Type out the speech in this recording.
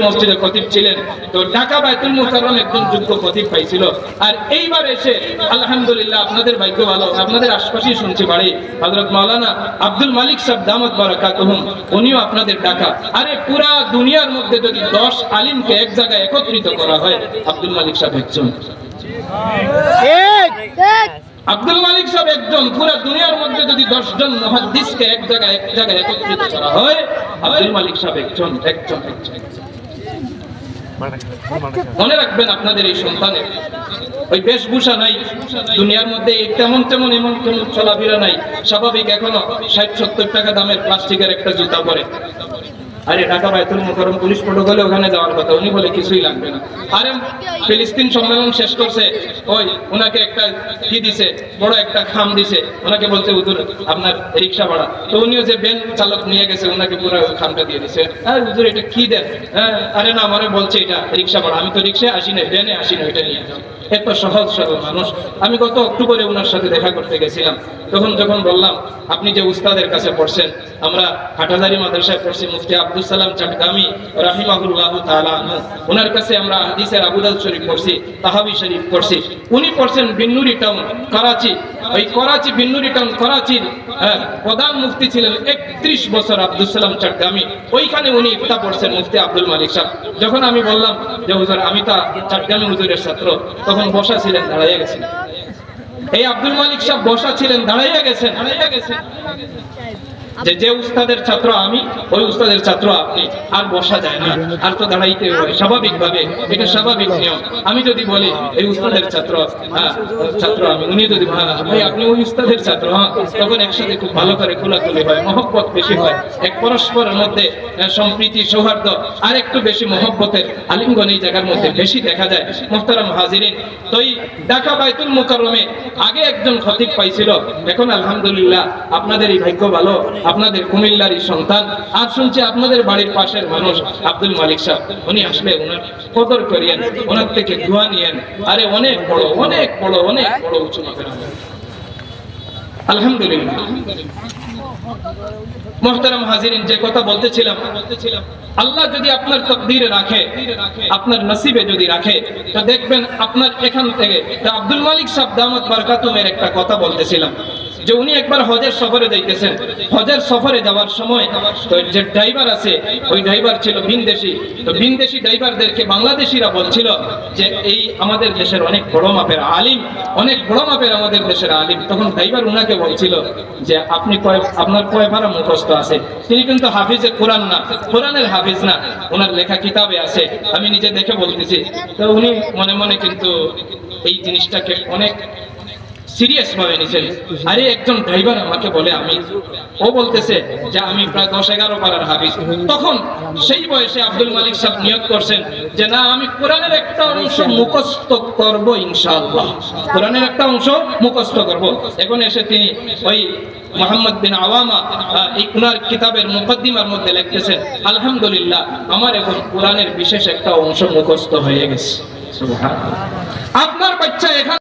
মসজিদে খতিব ছিলেন, তো ঢাকা বাইতুল মুকাররম একজন যোগ্য খতিব পাইছিল। আর এইবার এসে আলহামদুলিল্লাহ আপনাদের ভাগ্য ভালো, আপনাদের আশপাশেই শুনছি বাড়ি হযরত মাওলানা আব্দুল মালিক সাহেব দামাত বারাকাতুহুম, উনিও আপনাদের ঢাকা। আরে পুরা দুনিয়ার মধ্যে যদি 10 আলিমকে এক জায়গায় একত্রিত করা হয়, আব্দুল মালিক সাহেব একজন। আব্দুল মালিক সাহেব একজন। পুরা দুনিয়ার মধ্যে যদি 10 জন মুহাদ্দিসকে এক জায়গায় একত্রিত করা হয়, আব্দুল মালিক সাহেব একজন। মনে রাখবেন আপনাদের এই সন্তানের ওই বেশভূষা নাই, দুনিয়ার মধ্যে তেমন চলাফেরা নাই, স্বাভাবিক এখনো 60-70 টাকা দামের প্লাস্টিকের একটা জুতা পরে। আরে ঢাকা বাইতুল মুকাররম পুলিশ প্রোটোকলে ওখানে যাওয়ার কথা, উনি বলে কিছুই লাগবে না। আরে ফিলিস্তিন সম্মেলন শেষ করছে, ওই ওনাকে একটা কি দিছে, বড় একটা খাম দিছে, ওনাকে বলছে হুজুর আপনার রিকশা ভাড়া, তো উনিও যে ভ্যান চালক নিয়ে গেছে ওনাকে পুরো খামটা দিয়ে দিছে। আরে হুজুর এটা কি দেন? আরে না আমারে বলছে এটা রিকশা ভাড়া, আমি তো রিকশায় আসি না, ভ্যানে আসি না, এটা নিয়ে যাও। এত সহজ সরল মানুষ। আমি গত অক্টোবরে ওনার সাথে দেখা করতে গেছিলাম, যখন বললাম আপনি যে উস্তাদের কাছে পড়ছেন, আমরা হাটাজারি মাদ্রাসায় পড়ছি, মুফতি আব্দুল সালাম চাটগামি রাহিমাহুল্লাহ তাআলা আনহু, ওনার কাছে আমরা হাদিসের আবু দাউদ শরীফ পড়ছি, তাহাবি শরীফ পড়ছি। উনি পড়ছেন বিন্নুরি টাউন করাচি, ওই করাচি বিন্নুরি টাউন করাচির প্রধান মুফতি ছিলেন 31 বছর আব্দুল সালাম চাটগামি, ওইখানে উনি ইফতা পড়ছেন মুফতি আব্দুল মালিক সাহেব। যখন আমি বললাম যে হুজুর আমি তো চাটগামি হুজুরের ছাত্র, তখন বসা ছিলেন, দাঁড়াইয়া গেছেন। এই আব্দুল মালিক সাহেব বসা ছিলেন, দাঁড়াইয়া গেছেন। যে উস্তাদের ছাত্র আমি, ওই উস্তাদের ছাত্র আপনি, আর বসা যায় না, আর তো দাঁড়াইতে হয় স্বাভাবিকভাবে, এটা স্বাভাবিক নিয়ম। আমি যদি বলি এই উস্তাদের ছাত্র আমি, উনি যদি ভাই আপনি ওই উস্তাদের ছাত্র, তখন একসাথে খুব ভালো করে খোলাখুলি হয়, মহব্বত বেশি হয়, এক পরস্পরের মধ্যে সম্প্রীতি সৌহার্দ্য আর একটু বেশি মহব্বতের আলিঙ্গন এই জায়গার মধ্যে বেশি দেখা যায়। মুহতারাম হাজিরিন, তো এই ঢাকা বাইতুল মুকাররমে আগে একজন খতিব পাইছিল, এখন আলহামদুলিল্লাহ আপনাদের এই ভাগ্য ভালো, আপনাদের কুমিল্লারই সন্তান। আর শুনছি আপনাদের বাড়ির পাশের মানুষ আব্দুল মালিক সাহেব, উনি আসলে ওনার কদর করিয়েন, ওনার থেকে দোয়া নিয়েন। আরে অনেক বড় উঁচু মাপের আলহামদুলিল্লাহ। মুহতারাম হাজিরিন, যে কথা বলতেছিলাম, আল্লাহ যদি আপনার তকদিরে রাখে, আপনার নসিবে যদি রাখে, তো দেখবেন আপনার এখান থেকে আব্দুল মালিক সাহেব দামাত বারাকাতুহুমের একটা কথা বলতেছিলাম, যে উনি একবার হজের সফরে যাইতেছেন। হজের সফরে যাওয়ার সময় তো যে ড্রাইভার আছে, ওই ড্রাইভার ছিল ভিনদেশী। তো ভিনদেশী ড্রাইভারদেরকে বাংলাদেশিরা বলছিল যে এই আমাদের দেশের অনেক বড় মাপের আলিম, আমাদের দেশের আলিম। তখন ড্রাইভার উনাকে বলছিল যে আপনার কয় পারা মুখস্থ আছে? তিনি কিন্তু হাফিজে কোরআন না, কোরআনের হাফিজ না, ওনার লেখা কিতাবে আছে, আমি নিজে দেখে বলতেছি। তো উনি মনে মনে কিন্তু এই জিনিসটাকে অনেক সিরিয়াস ভাবে নিছেন। আরে একজন ড্রাইভার আমাকে বলে ও বলতেছে যে আমি প্রায় 10-11 পারার হাফিজ। তখন সেই বয়সে আব্দুল মালিক সাহেব নিয়ত করছেন যে না, আমি কোরআনের একটা অংশ মুখস্থ করব ইনশাআল্লাহ, কোরআনের একটা অংশ মুখস্থ করব। এখন এসে তিনি ওই মুহাম্মদ বিন আওয়ামা এই উনার কিতাবের মুকদ্দিমার মধ্যে লিখতেছেন, আলহামদুলিল্লাহ আমার এখন কোরআনের বিশেষ একটা অংশ মুখস্থ হয়ে গেছে। সুবহানাল্লাহ। আপনার বাচ্চা এখানে